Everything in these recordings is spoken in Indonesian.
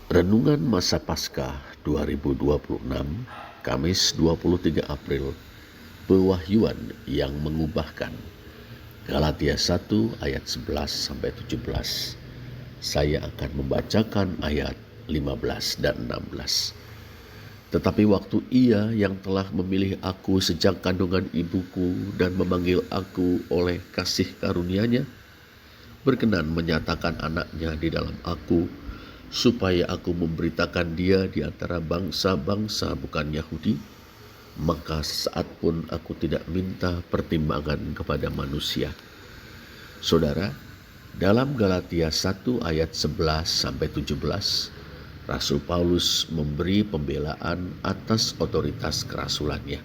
Renungan Masa Paskah 2026, Kamis 23 April, Pewahyuan yang mengubahkan. Galatia 1 ayat 11-17. Saya akan membacakan ayat 15 dan 16. Tetapi waktu Ia yang telah memilih aku sejak kandungan ibuku dan memanggil aku oleh kasih karunia-Nya, berkenan menyatakan anaknya di dalam aku, supaya aku memberitakan dia di antara bangsa-bangsa bukan Yahudi, maka saat pun aku tidak minta pertimbangan kepada manusia. Saudara, dalam Galatia 1 ayat 11-17, Rasul Paulus memberi pembelaan atas otoritas kerasulannya.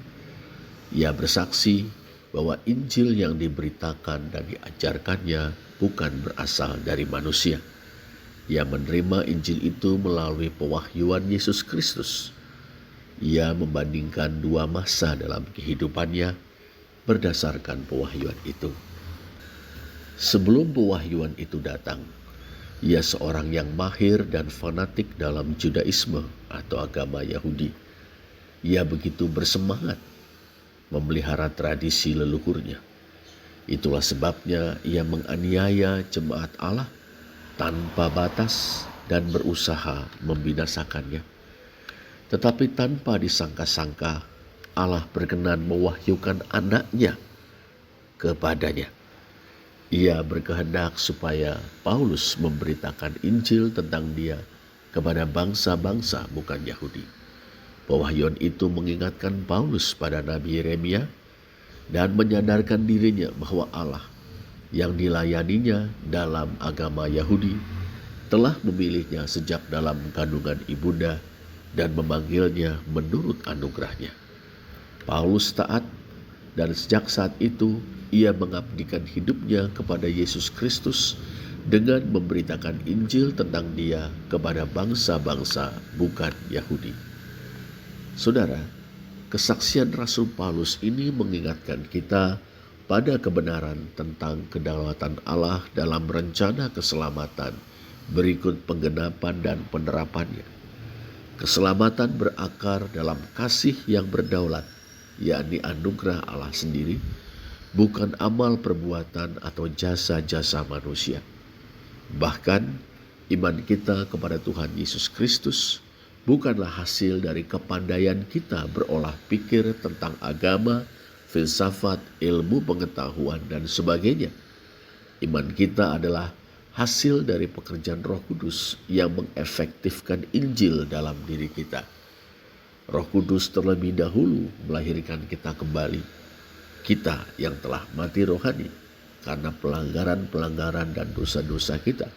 Ia bersaksi bahwa Injil yang diberitakan dan diajarkannya bukan berasal dari manusia. Ia menerima Injil itu melalui pewahyuan Yesus Kristus. Ia membandingkan dua masa dalam kehidupannya berdasarkan pewahyuan itu. Sebelum pewahyuan itu datang, ia seorang yang mahir dan fanatik dalam Judaisme atau agama Yahudi. Ia begitu bersemangat memelihara tradisi leluhurnya. Itulah sebabnya ia menganiaya jemaat Allah tanpa batas dan berusaha membinasakannya. Tetapi tanpa disangka-sangka, Allah berkenan mewahyukan anaknya kepadanya. Ia berkehendak supaya Paulus memberitakan Injil tentang dia kepada bangsa-bangsa bukan Yahudi. Pewahyuan itu mengingatkan Paulus pada Nabi Yeremia dan menyadarkan dirinya bahwa Allah yang dilayaninya dalam agama Yahudi telah memilihnya sejak dalam kandungan ibunda dan memanggilnya menurut anugerahnya. Paulus taat, dan sejak saat itu ia mengabdikan hidupnya kepada Yesus Kristus dengan memberitakan Injil tentang dia kepada bangsa-bangsa bukan Yahudi. Saudara, kesaksian Rasul Paulus ini mengingatkan kita pada kebenaran tentang kedaulatan Allah dalam rencana keselamatan berikut penggenapan dan penerapannya. Keselamatan berakar dalam kasih yang berdaulat, yakni anugerah Allah sendiri, bukan amal perbuatan atau jasa-jasa manusia. Bahkan iman kita kepada Tuhan Yesus Kristus bukanlah hasil dari kepandaian kita berolah pikir tentang agama, filsafat, ilmu pengetahuan, dan sebagainya. Iman kita adalah hasil dari pekerjaan Roh Kudus yang mengefektifkan Injil dalam diri kita. Roh Kudus terlebih dahulu melahirkan kita kembali. Kita yang telah mati rohani karena pelanggaran-pelanggaran dan dosa-dosa kita.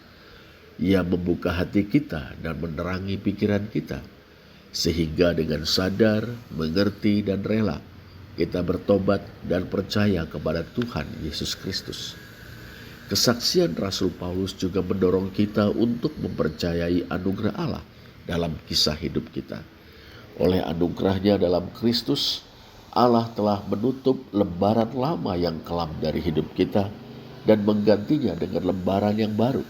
Ia membuka hati kita dan menerangi pikiran kita, sehingga dengan sadar, mengerti, dan rela kita bertobat dan percaya kepada Tuhan Yesus Kristus. Kesaksian Rasul Paulus juga mendorong kita untuk mempercayai anugerah Allah dalam kisah hidup kita. Oleh anugerahnya dalam Kristus, Allah telah menutup lembaran lama yang kelam dari hidup kita dan menggantinya dengan lembaran yang baru.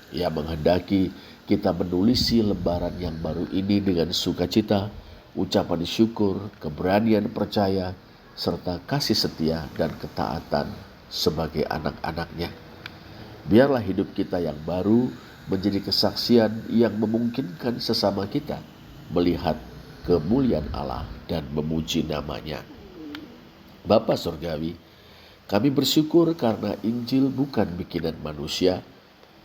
Ia menghendaki kita menulisi lembaran yang baru ini dengan sukacita, ucapan syukur, keberanian percaya, serta kasih setia dan ketaatan sebagai anak-anaknya. Biarlah hidup kita yang baru menjadi kesaksian yang memungkinkan sesama kita melihat kemuliaan Allah dan memuji nama-Nya. Bapa Surgawi, kami bersyukur karena Injil bukan bikinan manusia,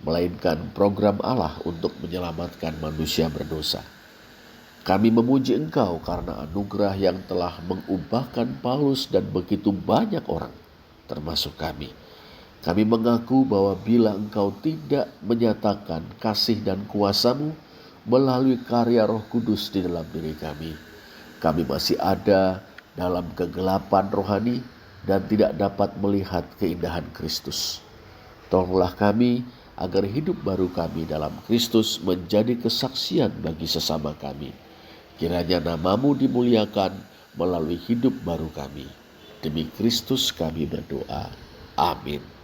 melainkan program Allah untuk menyelamatkan manusia berdosa. Kami memuji Engkau karena anugerah yang telah mengubahkan Paulus dan begitu banyak orang, termasuk kami. Kami mengaku bahwa bila Engkau tidak menyatakan kasih dan kuasa-Mu melalui karya Roh Kudus di dalam diri kami masih ada dalam kegelapan rohani dan tidak dapat melihat keindahan Kristus. Tolonglah kami agar hidup baru kami dalam Kristus menjadi kesaksian bagi sesama kami. Kiranya nama-Mu dimuliakan melalui hidup baru kami. Demi Kristus kami berdoa. Amin.